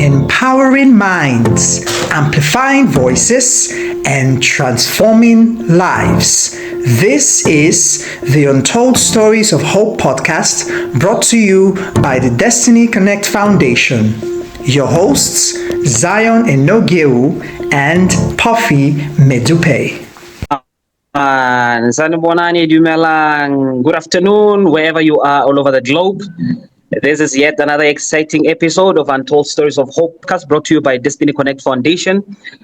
empowering minds, amplifying voices, and transforming lives. This is the Untold Stories of Hope podcast, brought to you by the Destiny Connect Foundation. Your hosts, Zion Enogeu and Puffy Medupe. Sanibonani Dumelang. Good afternoon, wherever you are all over the globe. This is yet another exciting episode of Untold Stories of Hope podcast, brought to you by Destiny Connect Foundation.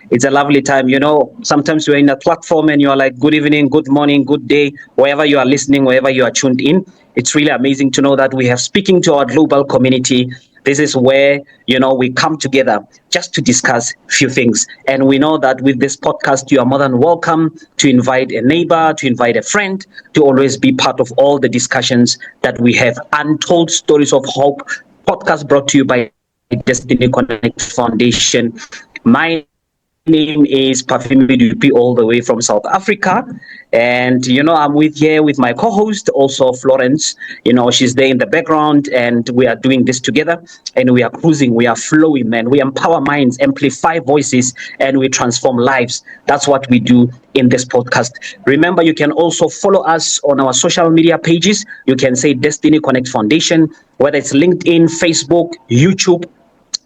It's a lovely time. You know, sometimes you're in a platform and you're like, good evening, good morning, good day, wherever you are listening, wherever you are tuned in. It's really amazing to know that we have speaking to our global community. This is where, we come together just to discuss a few things. And we know that with this podcast, you are more than welcome to invite a neighbor, to invite a friend, to always be part of all the discussions that we have. Untold Stories of Hope podcast, brought to you by Destiny Connect Foundation. My name is Parfumi Dupi, all the way from South Africa. And, I'm here with my co-host, also Florence. She's there in the background, and we are doing this together. And we are cruising, we are flowing, man. We empower minds, amplify voices, and we transform lives. That's what we do in this podcast. Remember, you can also follow us on our social media pages. You can say Destiny Connect Foundation, whether it's LinkedIn, Facebook, YouTube,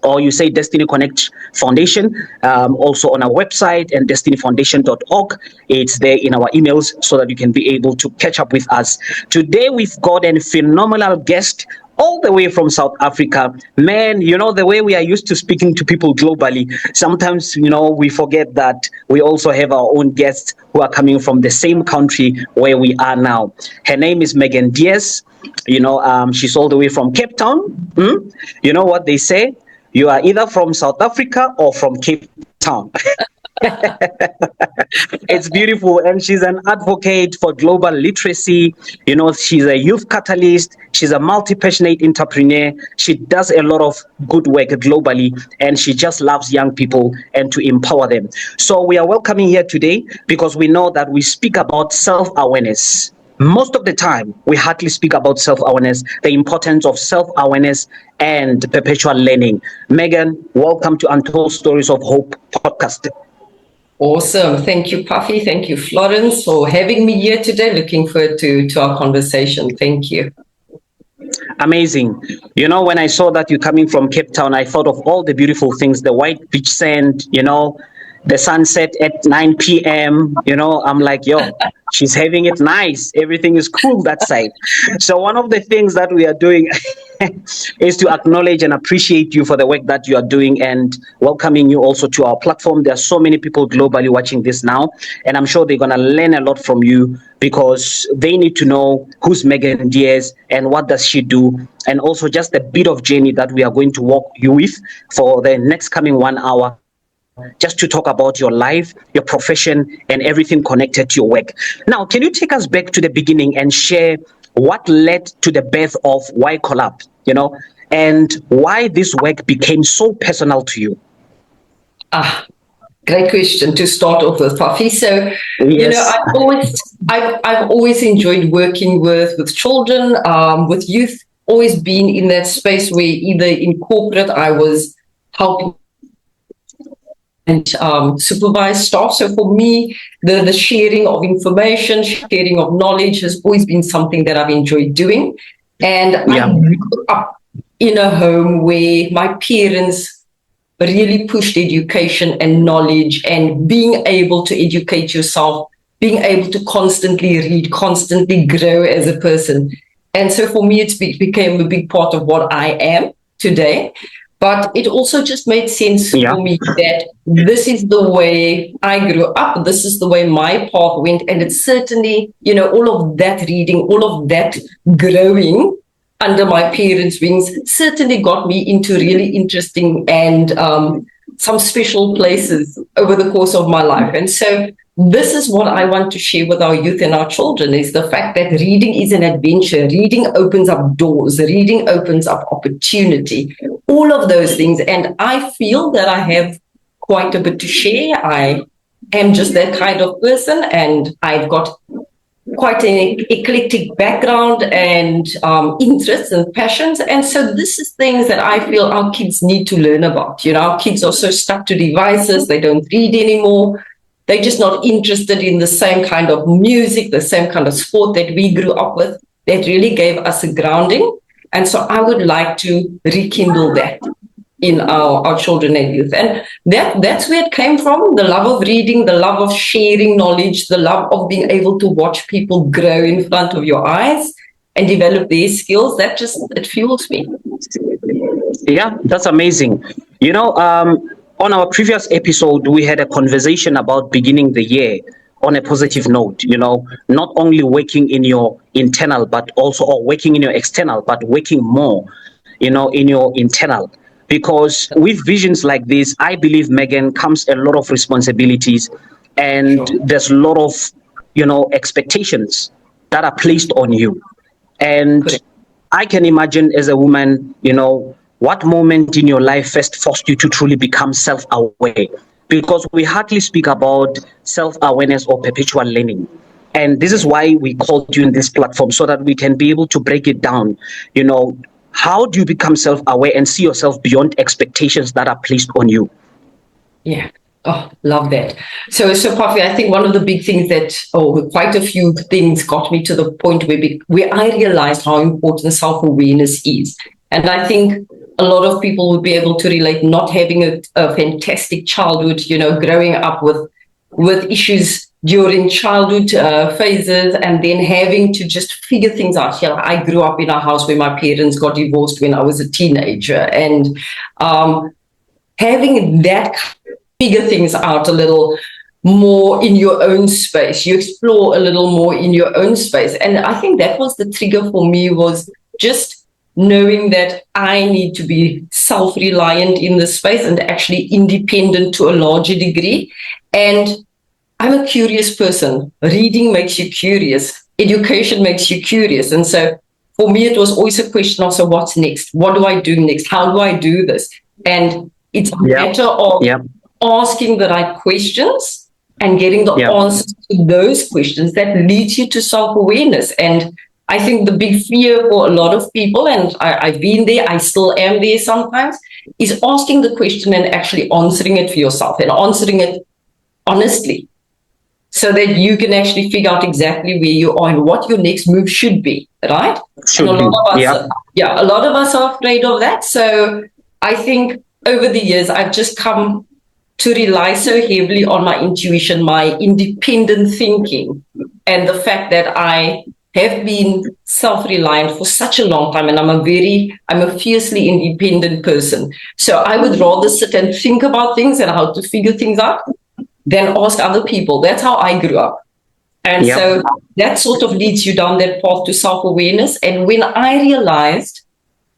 or you say Destiny Connect Foundation, also on our website and destinyfoundation.org. It's there in our emails so that you can be able to catch up with us. Today, we've got a phenomenal guest all the way from South Africa. Man, the way we are used to speaking to people globally, sometimes, we forget that we also have our own guests who are coming from the same country where we are now. Her name is Megan Diaz. She's all the way from Cape Town. You know what they say? You are either from South Africa or from Cape Town. It's beautiful. And she's an advocate for global literacy. She's a youth catalyst. She's a multi-passionate entrepreneur. She does a lot of good work globally, and she just loves young people and to empower them. So we are welcoming here today because we know that we speak about self-awareness. Most of the time, we hardly speak about self-awareness, the importance of self-awareness and perpetual learning. Megan, welcome to Untold Stories of Hope podcast. Awesome. Thank you, Puffy. Thank you, Florence, for having me here today. Looking forward to our conversation. Thank you. Amazing. When I saw that you're coming from Cape Town, I thought of all the beautiful things, the white beach sand, the sunset at 9 p.m. I'm like, she's having it nice. Everything is cool that side. So one of the things that we are doing is to acknowledge and appreciate you for the work that you are doing and welcoming you also to our platform. There are so many people globally watching this now, and I'm sure they're going to learn a lot from you because they need to know who's Megan Diaz and what does she do, and also just a bit of journey that we are going to walk you with for the next coming 1 hour, just to talk about your life, your profession, and everything connected to your work. Now, can you take us back to the beginning and share what led to the birth of Y Collab, and why this work became so personal to you? Great question to start off with, Puffy. So, yes. I've always enjoyed working with children, with youth, always been in that space where either in corporate I was helping and supervise staff. So for me, the sharing of information, sharing of knowledge has always been something that I've enjoyed doing. And I grew up in a home where my parents really pushed education and knowledge and being able to educate yourself, being able to constantly read, constantly grow as a person. And so for me, it became a big part of what I am today. But it also just made sense for me that this is the way I grew up. This is the way my path went. And it's certainly, all of that reading, all of that growing under my parents' wings certainly got me into really interesting and some special places over the course of my life. And so this is what I want to share with our youth and our children, is the fact that reading is an adventure. Reading opens up doors. Reading opens up opportunity. All of those things. And I feel that I have quite a bit to share. I am just that kind of person, and I've got quite an eclectic background and interests and passions. And so this is things that I feel our kids need to learn about. Our kids are so stuck to devices. They don't read anymore. They're just not interested in the same kind of music, the same kind of sport that we grew up with. That really gave us a grounding. And so I would like to rekindle that in our children and youth. And that's where it came from, the love of reading, the love of sharing knowledge, the love of being able to watch people grow in front of your eyes and develop their skills. It fuels me. Yeah, that's amazing. On our previous episode, we had a conversation about beginning the year on a positive note, not only working in your internal, but also, or working in your external, but working more, in your internal. Because with visions like this, I believe, Megan, comes a lot of responsibilities, and Sure. there's a lot of, expectations that are placed on you. And Correct. I can imagine, as a woman, what moment in your life first forced you to truly become self-aware? Because we hardly speak about self-awareness or perpetual learning. And this is why we called you in this platform, so that we can be able to break it down. How do you become self-aware and see yourself beyond expectations that are placed on you? Yeah. Oh, love that. So Puffy, I think one of the big things quite a few things got me to the point where I realized how important self-awareness is. And I think a lot of people would be able to relate, not having a fantastic childhood, growing up with issues during childhood phases, and then having to just figure things out. I grew up in a house where my parents got divorced when I was a teenager, and having that figure things out a little more in your own space. You explore a little more in your own space. And I think that was the trigger for me, was just knowing that I need to be self-reliant in this space and actually independent to a larger degree. And I'm a curious person. Reading makes you curious. Education makes you curious. And so for me, it was always a question of, so what's next? What do I do next? How do I do this? And it's a matter of asking the right questions and getting the answers to those questions that leads you to self-awareness. And I think the big fear for a lot of people, and I've been there, I still am there sometimes, is asking the question and actually answering it for yourself, and answering it honestly, so that you can actually figure out exactly where you are and what your next move should be, right? Should and be. a lot of us are afraid of that. So I think over the years, I've just come to rely so heavily on my intuition, my independent thinking, and the fact that I have been self-reliant for such a long time, and I'm a fiercely independent person. So I would rather sit and think about things and how to figure things out than ask other people. That's how I grew up. And so that sort of leads you down that path to self-awareness. And when I realized,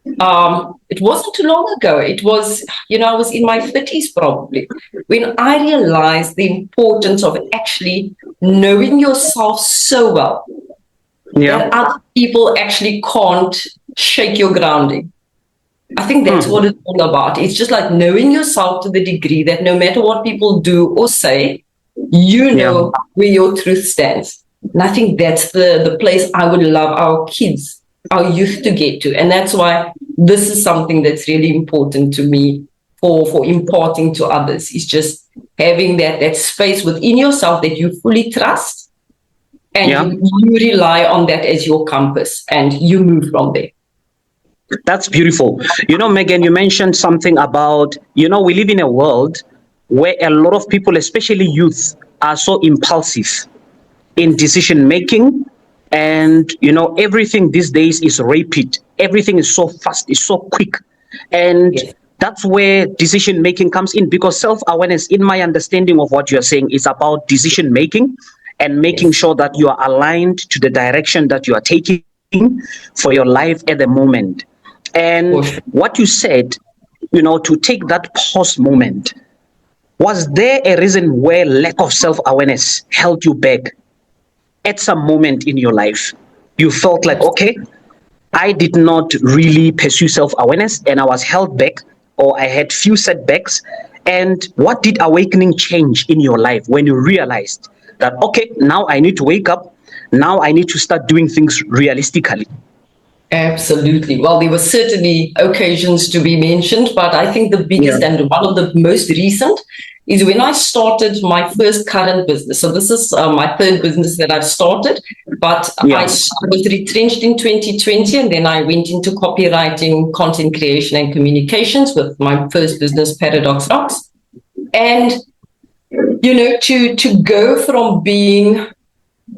it wasn't too long ago, it was, I was in my 30s probably, when I realized the importance of actually knowing yourself so well that other people actually can't shake your grounding. I think that's what it's all about. It's just like knowing yourself to the degree that no matter what people do or say, you know where your truth stands. And I think that's the place I would love our kids, our youth to get to. And that's why this is something that's really important to me for imparting to others, is just having that space within yourself that you fully trust, and you rely on that as your compass, and you move from there. That's beautiful. Megan, you mentioned something about, we live in a world where a lot of people, especially youth, are so impulsive in decision making. And, everything these days is rapid. Everything is so fast, it's so quick. And that's where decision making comes in, because self-awareness, in my understanding of what you're saying, is about decision making and making sure that you are aligned to the direction that you are taking for your life at the moment. And what you said, to take that pause moment, was there a reason where lack of self-awareness held you back at some moment in your life? You felt like, okay, I did not really pursue self-awareness and I was held back, or I had few setbacks. And what did awakening change in your life when you realized that, okay, now I need to wake up, Now I need to start doing things realistically. Absolutely. Well, there were certainly occasions to be mentioned, but I think the biggest and one of the most recent is when I started my first current business. So this is my third business that I've started, but I was retrenched in 2020, and then I went into copywriting, content creation, and communications with my first business, Paradox Rocks. And, to go from being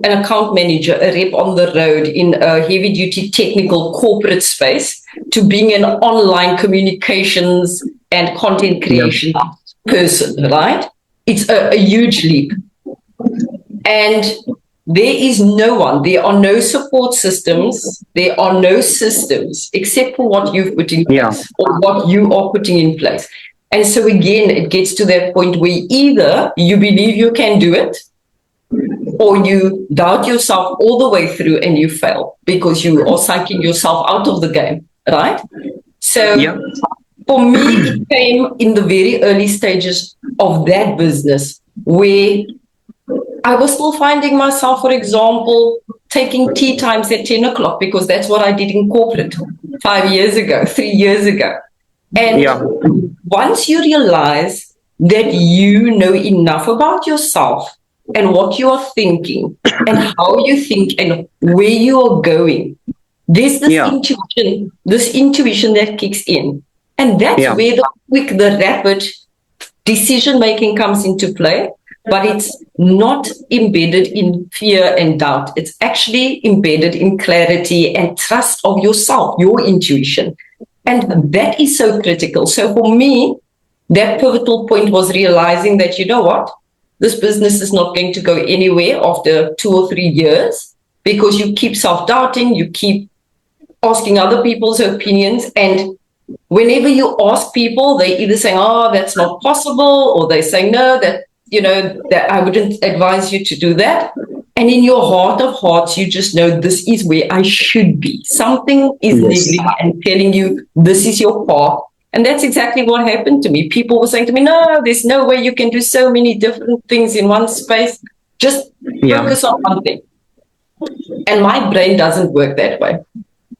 an account manager, a rep on the road in a heavy duty technical corporate space, to being an online communications and content creation person, right? It's a huge leap. And there are no support systems, there are no systems except for what you've put in place or what you are putting in place. And so again, it gets to that point where either you believe you can do it, or you doubt yourself all the way through and you fail because you are psyching yourself out of the game, right? So for me, it came in the very early stages of that business where I was still finding myself, for example, taking tea times at 10 o'clock because that's what I did in corporate 5 years ago, 3 years ago. And once you realize that you know enough about yourself and what you are thinking and how you think and where you are going, there's this intuition that kicks in. And that's where the rapid decision-making comes into play, but it's not embedded in fear and doubt. It's actually embedded in clarity and trust of yourself, your intuition. And that is so critical. So for me, that pivotal point was realizing that, you know what? This business is not going to go anywhere after 2 or 3 years because you keep self-doubting, you keep asking other people's opinions. And whenever you ask people, they either say, oh, that's not possible, or they say, no, that I wouldn't advise you to do that. And in your heart of hearts, you just know this is where I should be. Something is niggling and telling you this is your path. And that's exactly what happened to me. People were saying to me, no, there's no way you can do so many different things in one space. Just focus on one thing. And my brain doesn't work that way.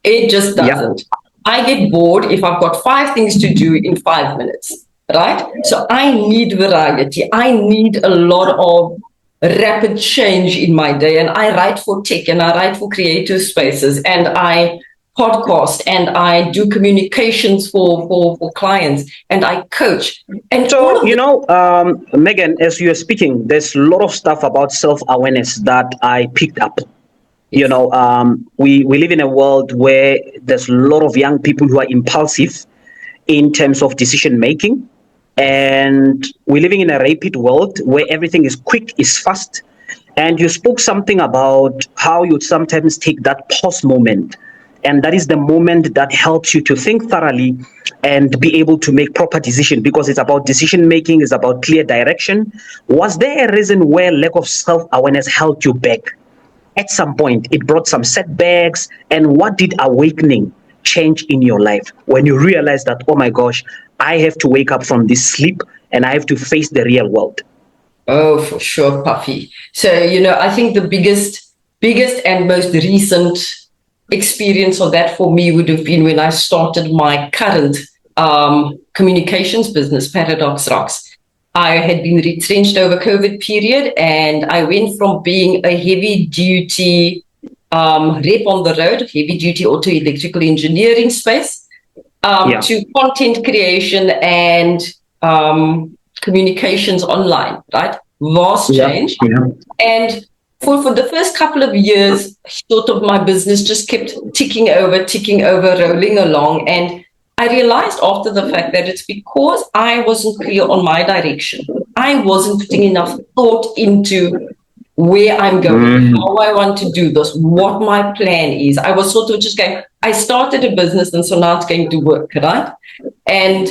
It just doesn't. I get bored if I've got 5 things to do in 5 minutes, right? So I need variety. I need a lot of rapid change in my day. And I write for tech and I write for creative spaces and I podcast and I do communications for clients and I coach. And so, Megan, as you are speaking, there's a lot of stuff about self-awareness that I picked up. We live in a world where there's a lot of young people who are impulsive in terms of decision making. And we're living in a rapid world where everything is quick, is fast. And you spoke something about how you sometimes take that pause moment. And that is the moment that helps you to think thoroughly and be able to make proper decision, because it's about decision making, it's about clear direction. Was there a reason where lack of self-awareness held you back? At some point, it brought some setbacks. And what did awakening change in your life when you realized that, oh my gosh, I have to wake up from this sleep and I have to face the real world? Oh, for sure, Puffy. So, I think the biggest and most recent experience of that for me would have been when I started my current communications business, Paradox Rocks. I had been retrenched over COVID period, and I went from being a heavy-duty rep on the road, heavy-duty auto electrical engineering space, to content creation and communications online, right? Vast change. And for the first couple of years, sort of my business just kept ticking over, rolling along. And I realized after the fact that it's because I wasn't clear on my direction. I wasn't putting enough thought into where I'm going, how I want to do this, what my plan is. I was sort of just going, I started a business and so now it's going to work, right? And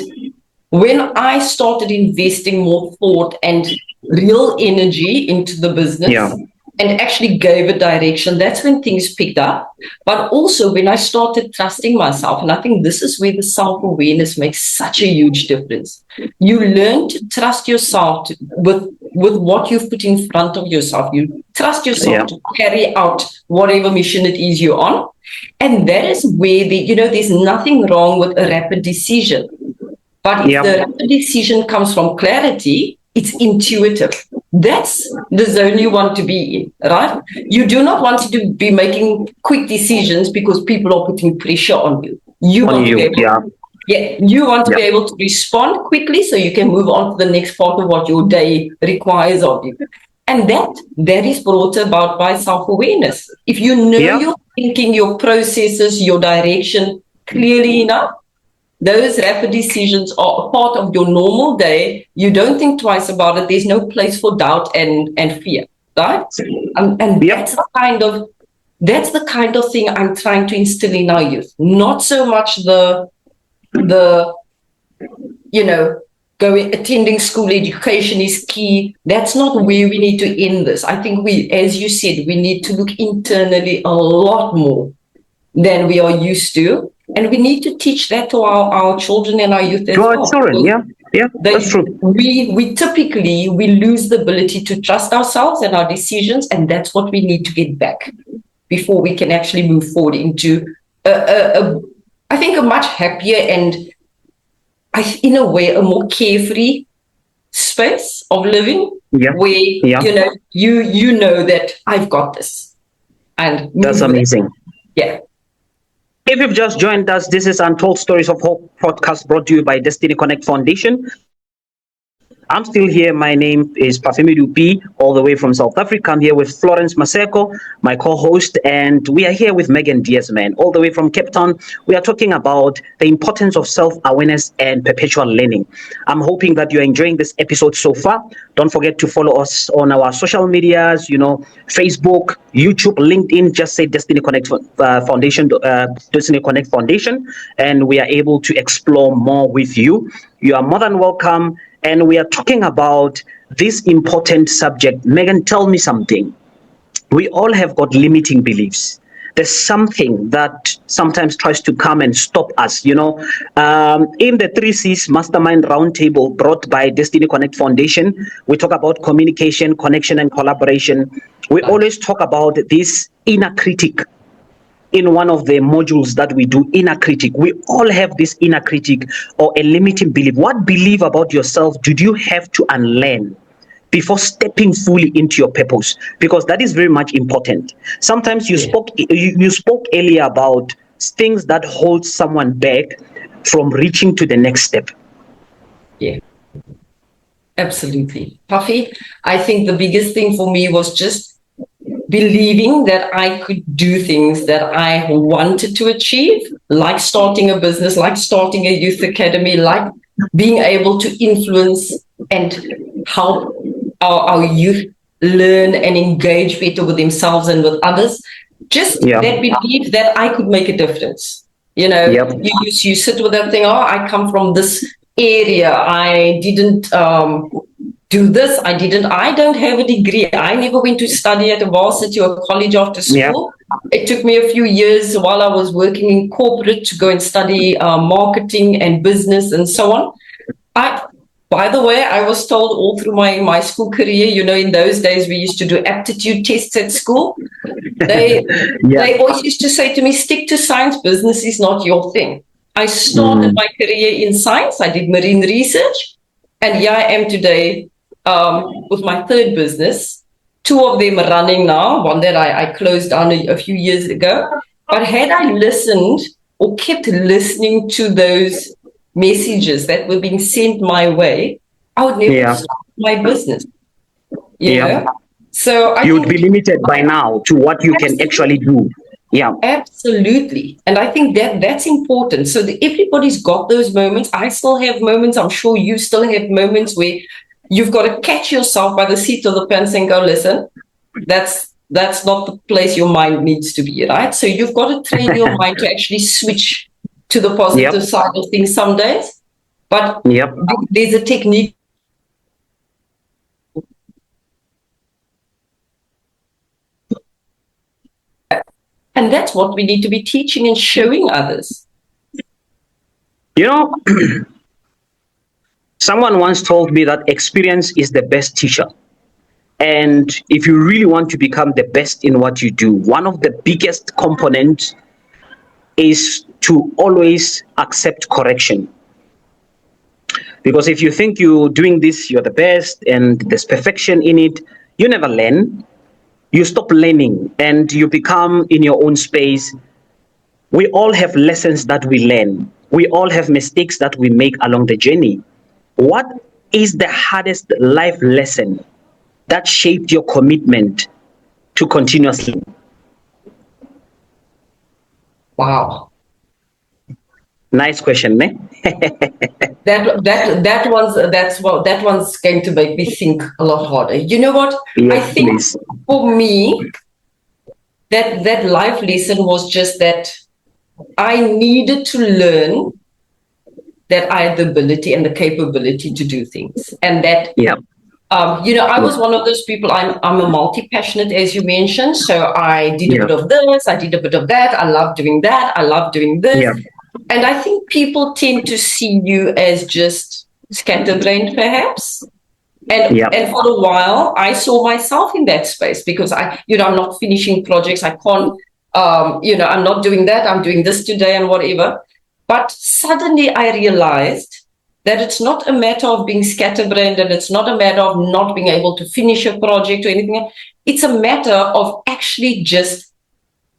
when I started investing more thought and real energy into the business and actually gave a direction, that's when things picked up. But also when I started trusting myself, and I think this is where the self-awareness makes such a huge difference. You learn to trust yourself with with what you've put in front of yourself. You trust yourself to carry out whatever mission it is you're on. And that is where there's nothing wrong with a rapid decision. But if the rapid decision comes from clarity, it's intuitive. That's the zone you want to be in, right? You do not want to be making quick decisions because people are putting pressure on you. You want to be able to respond quickly so you can move on to the next part of what your day requires of you. And that is brought about by self-awareness. If you know your thinking, your processes, your direction clearly enough, those rapid decisions are a part of your normal day. You don't think twice about it. There's no place for doubt and fear, right? And that's the kind of thing I'm trying to instill in our youth. Not so much the attending school education is key. That's not where we need to end this. I think as you said, we need to look internally a lot more than we are used to. And we need to teach that to our children and our youth as well. To our children, that's true. We typically lose the ability to trust ourselves and our decisions, and that's what we need to get back before we can actually move forward into I think a much happier and, in a way, a more carefree space of living where you know that I've got this. And that's amazing. Yeah. If you've just joined us, this is Untold Stories of Hope podcast brought to you by Destiny Connect Foundation. I'm still here. My name is Perpetual P, all the way from South Africa. I'm here with Florence Maseko, my co-host, and we are here with Megan Diazman, all the way from Cape Town. We are talking about the importance of self-awareness and perpetual learning. I'm hoping that you're enjoying this episode so far. Don't forget to follow us on our social medias, Facebook, YouTube, LinkedIn. Just say Destiny Connect Foundation, Destiny Connect Foundation, and we are able to explore more with you. You are more than welcome. And we are talking about this important subject. Megan, tell me something. We all have got limiting beliefs. There's something that sometimes tries to come and stop us. In the 3Cs Mastermind Roundtable brought by Destiny Connect Foundation, we talk about communication, connection, and collaboration. We always talk about this inner critic. In one of the modules that we do, inner critic, we all have this inner critic or a limiting belief. What belief about yourself did you have to unlearn before stepping fully into your purpose? Because that is very much important. Sometimes you spoke earlier about things that hold someone back from reaching to the next step. Yeah, absolutely. Puffy, I think the biggest thing for me was just believing that I could do things that I wanted to achieve, like starting a business, like starting a youth academy, like being able to influence and help our youth learn and engage better with themselves and with others. Just that belief that I could make a difference. You sit with that thing, I come from this area, I didn't do this, I don't have a degree. I never went to study at a varsity or college after school. It took me a few years while I was working in corporate to go and study marketing and business and so on. By the way, I was told all through my school career, in those days we used to do aptitude tests at school. They always used to say to me, stick to science, business is not your thing. I started my career in science. I did marine research. And here I am today with my third business, two of them are running now, one that I closed down a few years ago. But had I listened or kept listening to those messages that were being sent my way, I would never start my business. So you would be limited by now to what you can actually do. Yeah, absolutely. And I think that's important. So everybody's got those moments. I still have moments. I'm sure you still have moments where you've got to catch yourself by the seat of the pants and go, listen, that's not the place your mind needs to be, right? So you've got to train your mind to actually switch to the positive side of things some days. But there's a technique. And that's what we need to be teaching and showing others. Someone once told me that experience is the best teacher. And if you really want to become the best in what you do, one of the biggest components is to always accept correction. Because if you think you're doing this, you're the best, and there's perfection in it, you never learn. You stop learning and you become in your own space. We all have lessons that we learn. We all have mistakes that we make along the journey. What is the hardest life lesson that shaped your commitment to continuously? Wow. Nice question, eh? That one's going to make me think a lot harder. You know what? Yes, I think please. for me, that life lesson was just that I needed to learn that I had the ability and the capability to do things, and that Yeah. I was one of those people. I'm a multi-passionate, as you mentioned. So I did a Yeah. bit of this, I did a bit of that. I love doing that. I love doing this. Yeah. And I think people tend to see you as just scatterbrained, perhaps. And for a while, I saw myself in that space because I'm not finishing projects. I can't, I'm not doing that. I'm doing this today and whatever. But suddenly I realized that it's not a matter of being scatterbrained and it's not a matter of not being able to finish a project or anything. It's a matter of actually just,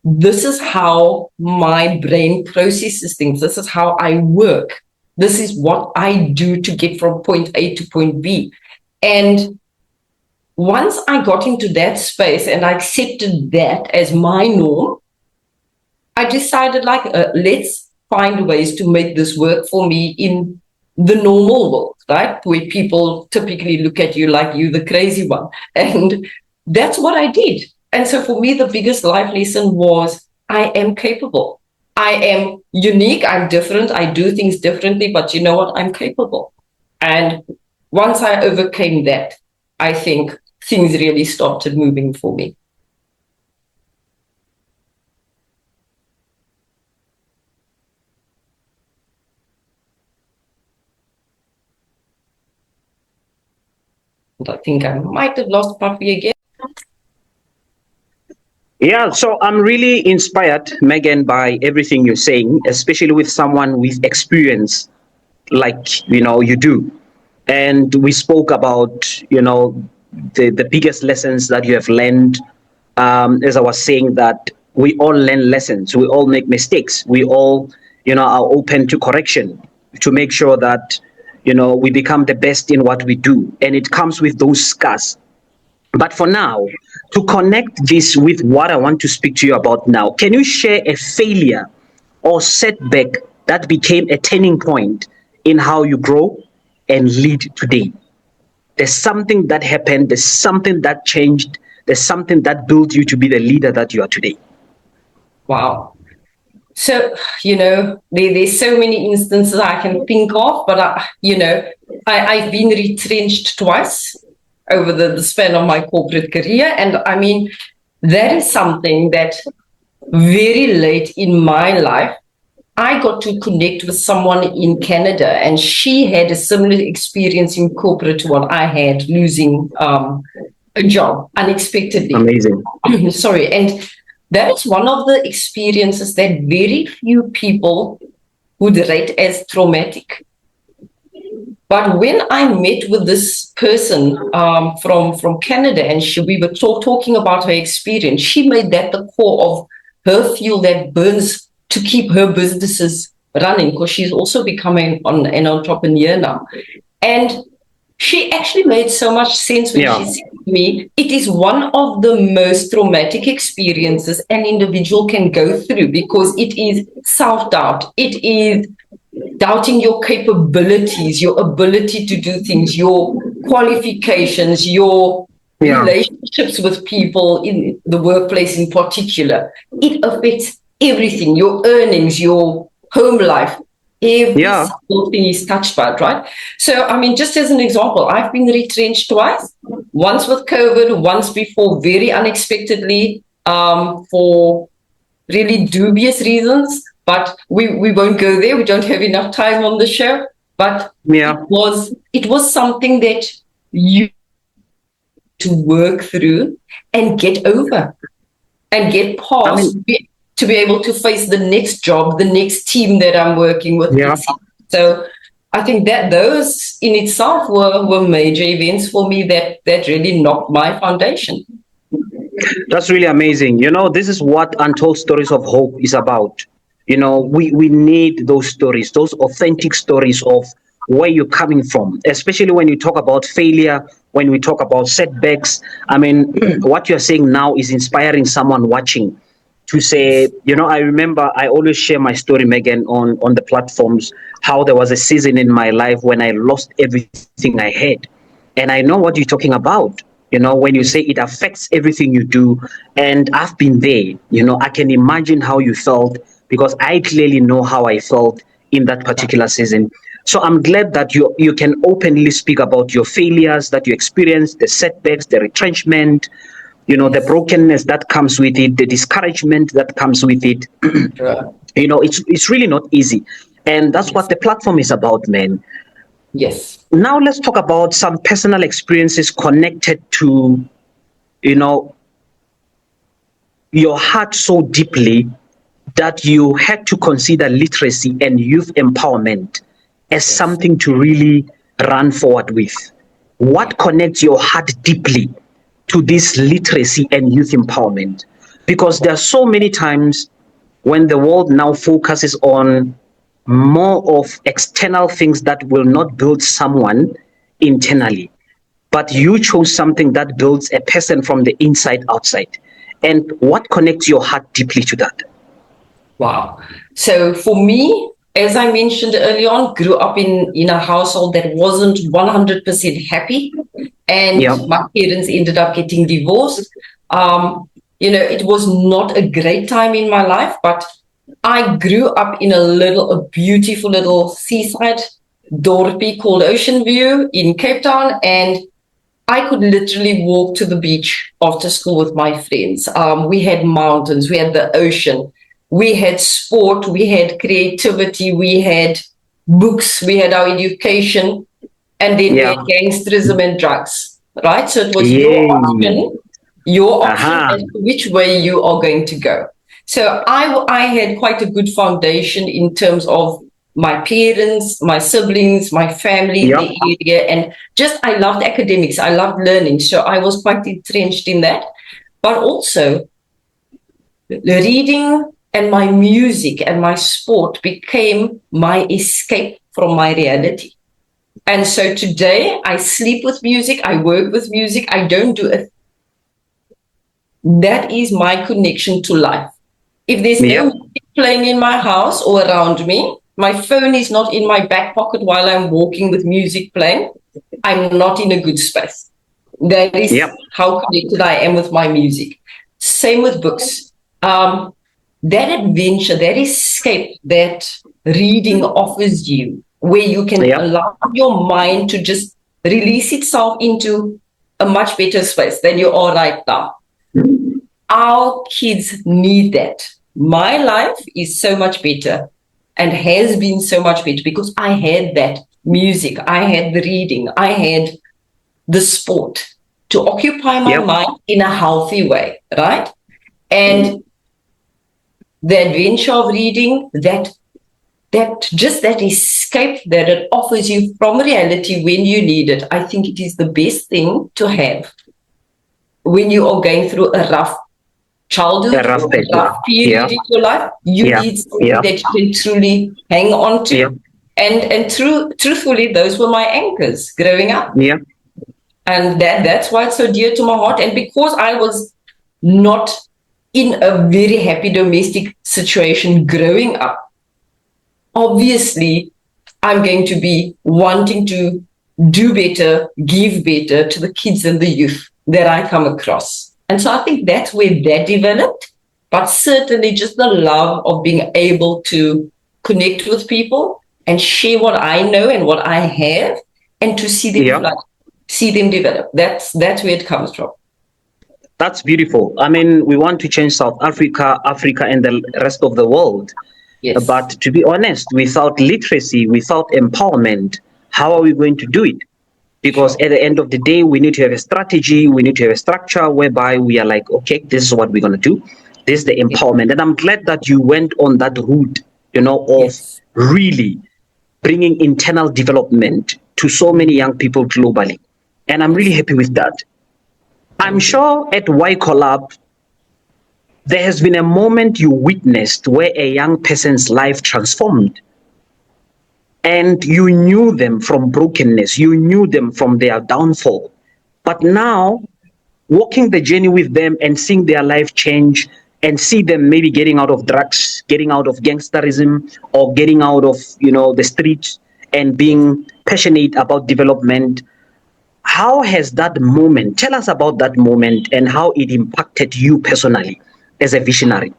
this is how my brain processes things. This is how I work. This is what I do to get from point A to point B. And once I got into that space and I accepted that as my norm, I decided let's find ways to make this work for me in the normal world, right? Where people typically look at you like you, the crazy one. And that's what I did. And so for me, the biggest life lesson was I am capable. I am unique. I'm different. I do things differently, but you know what? I'm capable. And once I overcame that, I think things really started moving for me. And I think I might have lost Puffy again. Yeah, so I'm really inspired, Megan, by everything you're saying, especially with someone with experience like you do. And we spoke about the biggest lessons that you have learned. As I was saying, that we all learn lessons, we all make mistakes, we all are open to correction to make sure that we become the best in what we do, and it comes with those scars. But for now, to connect this with what I want to speak to you about now, can you share a failure or setback that became a turning point in how you grow and lead today? There's something that happened, there's something that changed, there's something that built you to be the leader that you are today. Wow. So, there's so many instances I can think of, but I've been retrenched twice over the span of my corporate career. And I mean, that is something that very late in my life, I got to connect with someone in Canada, and she had a similar experience in corporate to what I had, losing a job unexpectedly. Amazing. Sorry. And that is one of the experiences that very few people would rate as traumatic. But when I met with this person from Canada, and we were talking about her experience, she made that the core of her fuel that burns to keep her businesses running, because she's also becoming an entrepreneur now. And she actually made so much sense when she said to me, it is one of the most traumatic experiences an individual can go through, because it is self-doubt. It is doubting your capabilities, your ability to do things, your qualifications, your relationships with people in the workplace in particular. It affects everything, your earnings, your home life. Every single thing is touched by it, right? So, I mean, just as an example, I've been retrenched twice, once with COVID, once before very unexpectedly for really dubious reasons. But we won't go there. We don't have enough time on the show. But it was something that you to work through and get over and get past to be able to face the next job, the next team that I'm working with. Yeah. So I think that those in itself were major events for me that really knocked my foundation. That's really amazing. This is what Untold Stories of Hope is about. We need those stories, those authentic stories of where you're coming from, especially when you talk about failure, when we talk about setbacks. I mean, what you're saying now is inspiring someone watching to say, I remember I always share my story, Megan, on the platforms, how there was a season in my life when I lost everything I had. And I know what you're talking about. When you say it affects everything you do. And I've been there. I can imagine how you felt because I clearly know how I felt in that particular season. So I'm glad that you can openly speak about your failures that you experienced, the setbacks, the retrenchment, the brokenness that comes with it, the discouragement that comes with it. It's really not easy. And that's what the platform is about, man. Yes. Now let's talk about some personal experiences connected to, your heart so deeply that you had to consider literacy and youth empowerment as something to really run forward with. What connects your heart deeply to this literacy and youth empowerment? Because there are so many times when the world now focuses on more of external things that will not build someone internally, but you chose something that builds a person from the inside outside. And what connects your heart deeply to that? Wow. So for me, as I mentioned early on, grew up in a household that wasn't 100% happy. And my parents ended up getting divorced. It was not a great time in my life, but I grew up in a beautiful little seaside dorpie called Ocean View in Cape Town. And I could literally walk to the beach after school with my friends. We had mountains, we had the ocean, we had sport, we had creativity, we had books, we had our education, and then we had gangsterism and drugs, right? So it was your option as to which way you are going to go. So I had quite a good foundation in terms of my parents, my siblings, my family in the area, and I loved academics. I loved learning. So I was quite entrenched in that. But also the reading and my music and my sport became my escape from my reality. And so today I sleep with music, I work with music, I don't do it. That is my connection to life. If there's no music playing in my house or around me, my phone is not in my back pocket while I'm walking with music playing, I'm not in a good space. That is how connected I am with my music. Same with books. That adventure, that escape that reading offers you, where you can allow your mind to just release itself into a much better space than you are right now. Our kids need that. My life is so much better and has been so much better because I had that music, I had the reading, I had the sport to occupy my mind in a healthy way, right? And the adventure of reading, that escape that it offers you from reality when you need it, I think it is the best thing to have when you are going through a rough childhood, a rough period in your life. You need something that you can truly hang on to. And truthfully, those were my anchors growing up. And that's why it's so dear to my heart. And because I was not in a very happy domestic situation growing up, obviously, I'm going to be wanting to do better, give better to the kids and the youth that I come across. And so I think that's where that developed. But certainly just the love of being able to connect with people and share what I know and what I have and to see them see them develop. That's where it comes from. That's beautiful. I mean, we want to change South Africa, Africa, and the rest of the world. Yes. But to be honest, without literacy, without empowerment, how are we going to do it? Because Sure. at the end of the day, we need to have a strategy, we need to have a structure whereby we are like, okay, this is what we're going to do. This is the Yeah. empowerment. And I'm glad that you went on that route, of Yes. really bringing internal development to so many young people globally. And I'm really Yes. happy with that. I'm Thank you. sure at Y Collab, there has been a moment you witnessed where a young person's life transformed, and you knew them from brokenness, you knew them from their downfall. But now, walking the journey with them and seeing their life change and see them maybe getting out of drugs, getting out of gangsterism, or getting out of, the streets and Yes. being passionate about development. How has that moment, tell us about that moment and how it impacted you personally as a visionary?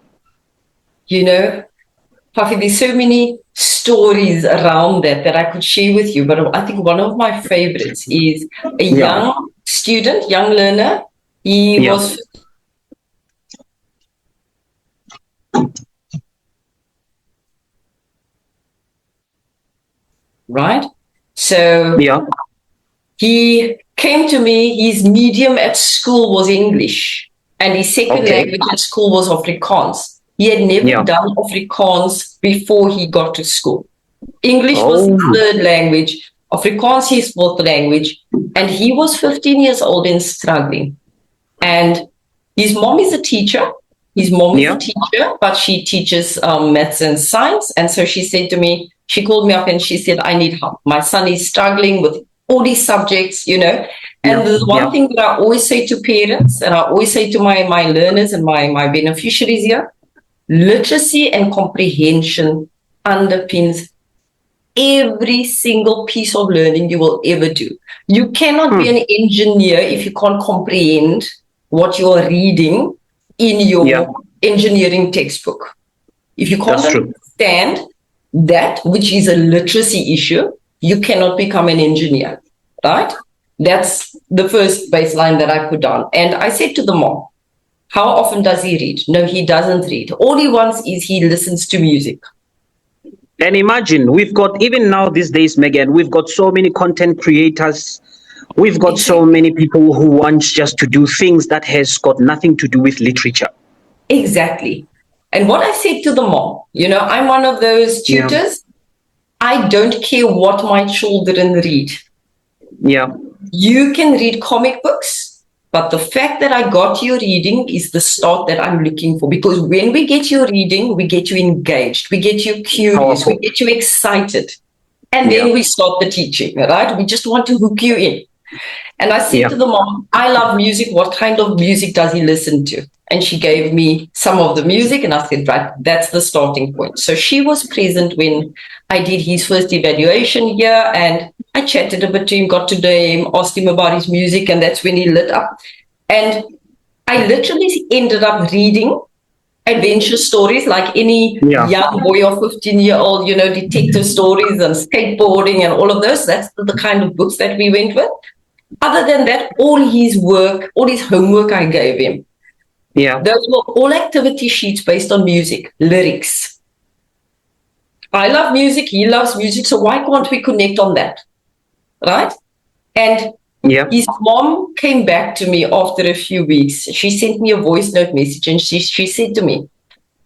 You know, Puffy, there's so many stories around that I could share with you, but I think one of my favorites is a Yeah, young student, young learner. He yeah, was right. So yeah. he came to me. His medium at school was English, and his second Okay. language at school was Afrikaans. He had never Yeah. done Afrikaans before he got to school. English was his Oh, third language, Afrikaans his fourth language, and he was 15 years old and struggling. And his mom is a teacher. His mom is a yeah, teacher, but she teaches maths and science. And so she said to me, she called me up and she said, I need help. My son is struggling with all these subjects, you know. yeah, And the yeah. one thing that I always say to parents, and I always say to my learners and my beneficiaries here, literacy and comprehension underpins every single piece of learning you will ever do. You cannot be Hmm. an engineer if you can't comprehend what you're reading in Yeah, your engineering textbook. If you can't that's true. understand that, which is a literacy issue, you cannot become an engineer, right? That's the first baseline that I put down. And I said to the mom, how often does he read? No, he doesn't read. All he wants is he listens to music. And imagine, we've got, even now these days, Megan, we've got so many content creators. We've got so Exactly. many people who want just to do things that has got nothing to do with literature. Exactly. And what I said to the mom, I'm one of those Yeah, tutors. I don't care what my children read. yeah, You can read comic books, but the fact that I got you reading is the start that I'm looking for. Because when we get you reading, we get you engaged, we get you curious, we powerful. get you excited. And Yeah, then we start the teaching, right? We just want to hook you in. And I said yeah, to the mom, I love music. What kind of music does he listen to? And she gave me some of the music, and I said, right, that's the starting point. So she was present when I did his first evaluation here, and I chatted a bit to him, got to know him, asked him about his music, and that's when he lit up. And I literally ended up reading adventure stories like any yeah, young boy or 15-year-old, detective stories and skateboarding and all of those. That's the kind of books that we went with. Other than that, all his work, all his homework I gave him, yeah, those were all activity sheets based on music, lyrics. I love music, he loves music, so why can't we connect on that? Right? And yeah. his mom came back to me after a few weeks. She sent me a voice note message and she said to me,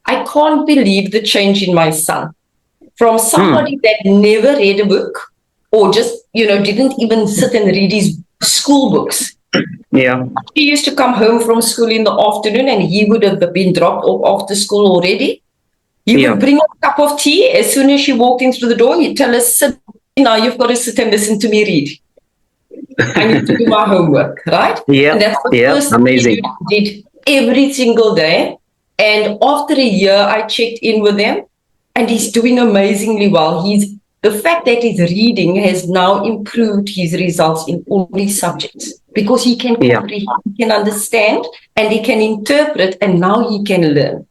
I can't believe the change in my son. From Hmm. somebody that never read a book or just, didn't even sit and read his school books. Yeah, He used to come home from school in the afternoon and he would have been dropped off after school already. He yeah, would bring a cup of tea. As soon as she walked in through the door, he'd tell us, sit now, you've got to sit and listen to me read. I need to do my homework, right? yeah, And that's the yeah. first thing Amazing. he did every single day. And after a year, I checked in with him and he's doing amazingly well. The fact that he's reading has now improved his results in all his subjects because he can Yeah. comprehend, he can understand, and he can interpret, and now he can learn.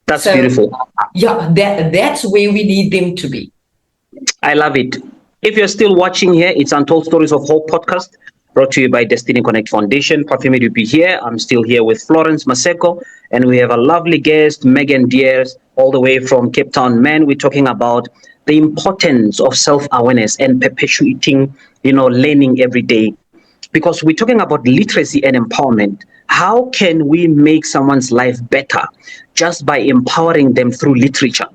That's So, beautiful. yeah, that's where we need them to be. I love it. If you're still watching here, it's Untold Stories of Hope podcast, brought to you by Destiny Connect Foundation. Parfumi to be here. I'm still here with Florence Maseko, and we have a lovely guest, Megan Diers, all the way from Cape Town. Man, we're talking about the importance of self-awareness and perpetuating, learning every day. Because we're talking about literacy and empowerment. How can we make someone's life better just by empowering them through literature?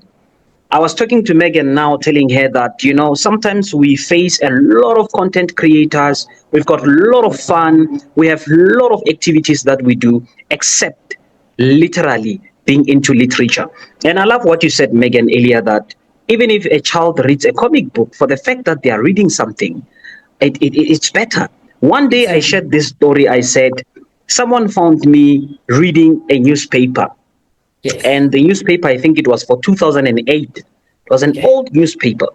I was talking to Megan now, telling her that, sometimes we face a lot of content creators. We've got a lot of fun. We have a lot of activities that we do, except literally being into literature. And I love what you said, Megan, earlier, that even if a child reads a comic book, for the fact that they are reading something, it's better. One day I shared this story. I said, someone found me reading a newspaper. Yes. And the newspaper, I think it was for 2008. It was an old newspaper.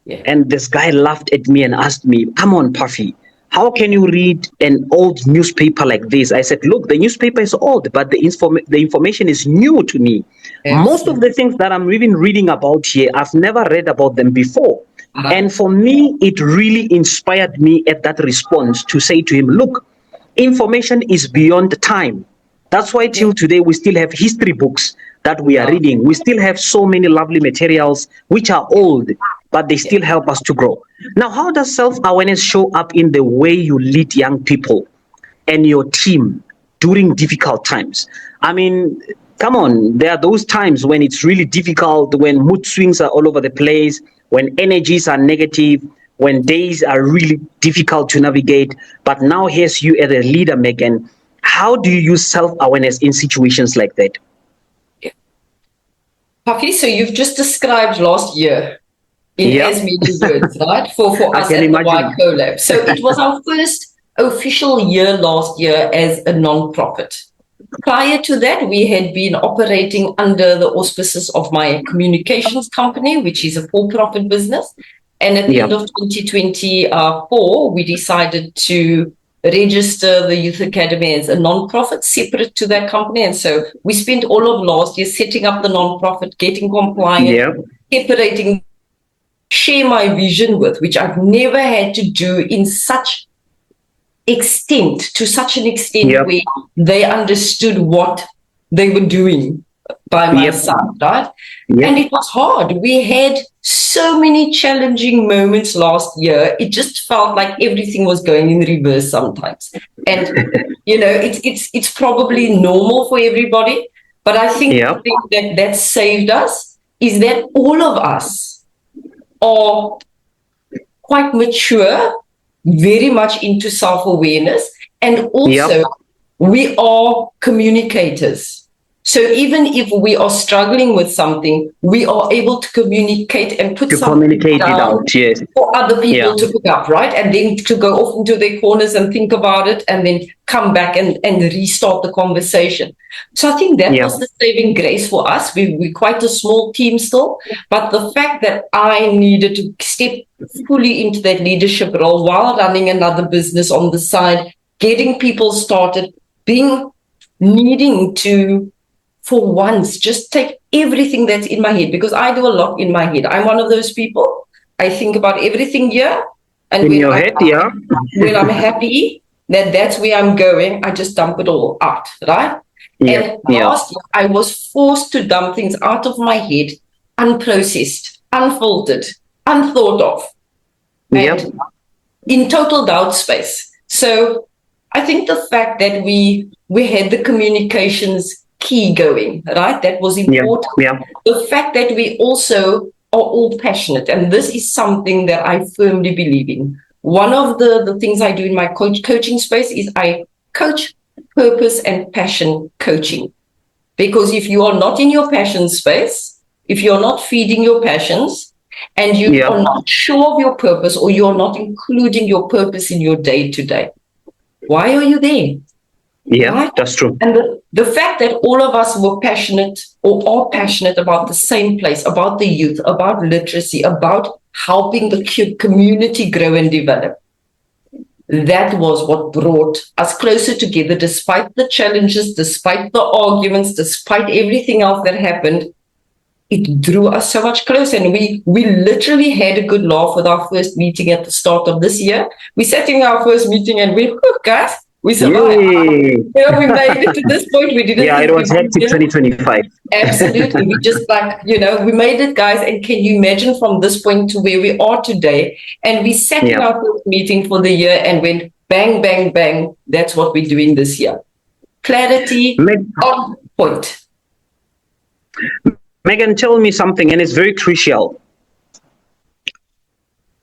Yeah. And this guy laughed at me and asked me, come on, Puffy, how can you read an old newspaper like this? I said, look, the newspaper is old, but the information is new to me. Absolutely. Most of the things that I'm even reading about here, I've never read about them before. And for me, it really inspired me at that response to say to him, look, information is beyond time. That's why till today we still have history books that we are reading. We still have so many lovely materials which are old, but they still help us to grow. Now, how does self-awareness show up in the way you lead young people and your team during difficult times? I mean, come on, there are those times when it's really difficult, when mood swings are all over the place, when energies are negative, when days are really difficult to navigate. But now here's you as a leader, Megan. How do you use self-awareness in situations like that? Puffy, so you've just described last year in as many words, right? For us at the Y Collab. So it was our first official year last year as a non-profit. Prior to that, we had been operating under the auspices of my communications company, which is a for-profit business. And at the end of 2024, we decided to register the Youth Academy as a non-profit separate to that company. And so we spent all of last year setting up the non-profit, getting compliant, separating, share my vision with, which I've never had to do in such extent, to such an extent where they understood what they were doing by my side, right? And it was hard. We had so many challenging moments last year. It just felt like everything was going in reverse sometimes. And, it's probably normal for everybody. But I think the thing that saved us is that all of us are quite mature, very much into self-awareness, and also we are communicators. So even if we are struggling with something, we are able to communicate and put something down for other people to pick up, right? And then to go off into their corners and think about it and then come back and restart the conversation. So I think that was the saving grace for us. We're quite a small team still, but the fact that I needed to step fully into that leadership role while running another business on the side, getting people started, needing to, for once, just take everything that's in my head, because I do a lot in my head. I'm one of those people. I think about everything here. And in your head, when I'm happy that that's where I'm going, I just dump it all out, right? And last year, I was forced to dump things out of my head, unprocessed, unfiltered, unthought of, and in total doubt space. So I think the fact that we had the communications key going, right? That was important. The fact that we also are all passionate, and this is something that I firmly believe in. One of the things I do in my coaching space is I coach purpose and passion coaching. Because if you are not in your passion space, if you're not feeding your passions, and you are not sure of your purpose, or you're not including your purpose in your day-to-day, why are you there? Right? That's true. And the fact that all of us were passionate or are passionate about the same place, about the youth, about literacy, about helping the community grow and develop, that was what brought us closer together, despite the challenges, despite the arguments, despite everything else that happened. It drew us so much closer, and we literally had a good laugh with our first meeting at the start of this year. We sat in our first meeting and we, guys, We survived. Yay. We made it to this point. We didn't Yeah, think it we was hectic would. 2025. Absolutely. We just we made it, guys. And can you imagine from this point to where we are today? And we sat in Yeah. our first meeting for the year and went bang, bang, bang. That's what we're doing this year. Clarity on point. Megan, tell me something, and it's very crucial.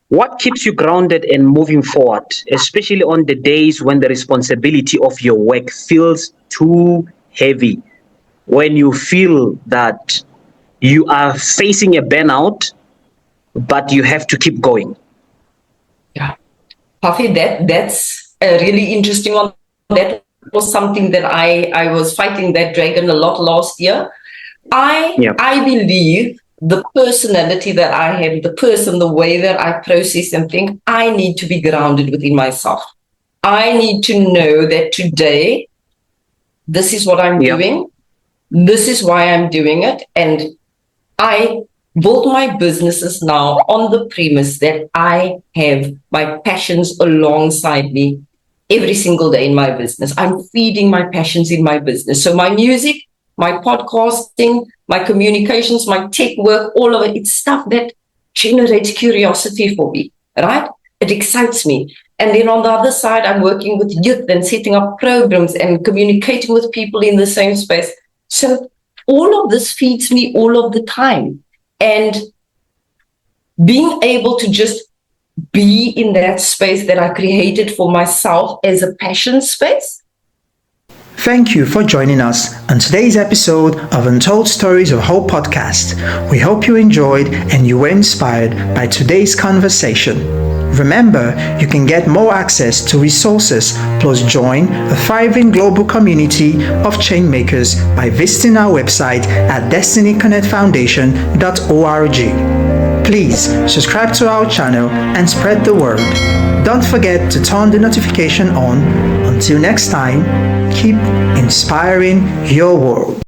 What keeps you grounded and moving forward, especially on the days when the responsibility of your work feels too heavy? When you feel that you are facing a burnout, but you have to keep going. Yeah. Puffy, that's a really interesting one. That was something that I was fighting that dragon a lot last year. I believe the personality that I have, the way that I process and think, I need to be grounded within myself. I need to know that today, this is what I'm doing. This is why I'm doing it. And I build my businesses now on the premise that I have my passions alongside me every single day in my business. I'm feeding my passions in my business. So my music, my podcasting, my communications, my tech work, all of it, it's stuff that generates curiosity for me, right? It excites me. And then on the other side, I'm working with youth and setting up programs and communicating with people in the same space. So all of this feeds me all of the time. And being able to just be in that space that I created for myself as a passion space. Thank you for joining us on today's episode of Untold Stories of Hope podcast. We hope you enjoyed and you were inspired by today's conversation. Remember, you can get more access to resources plus join a thriving global community of change makers by visiting our website at destinyconnectfoundation.org. Please subscribe to our channel and spread the word. Don't forget to turn the notification on. Until next time, keep inspiring your world.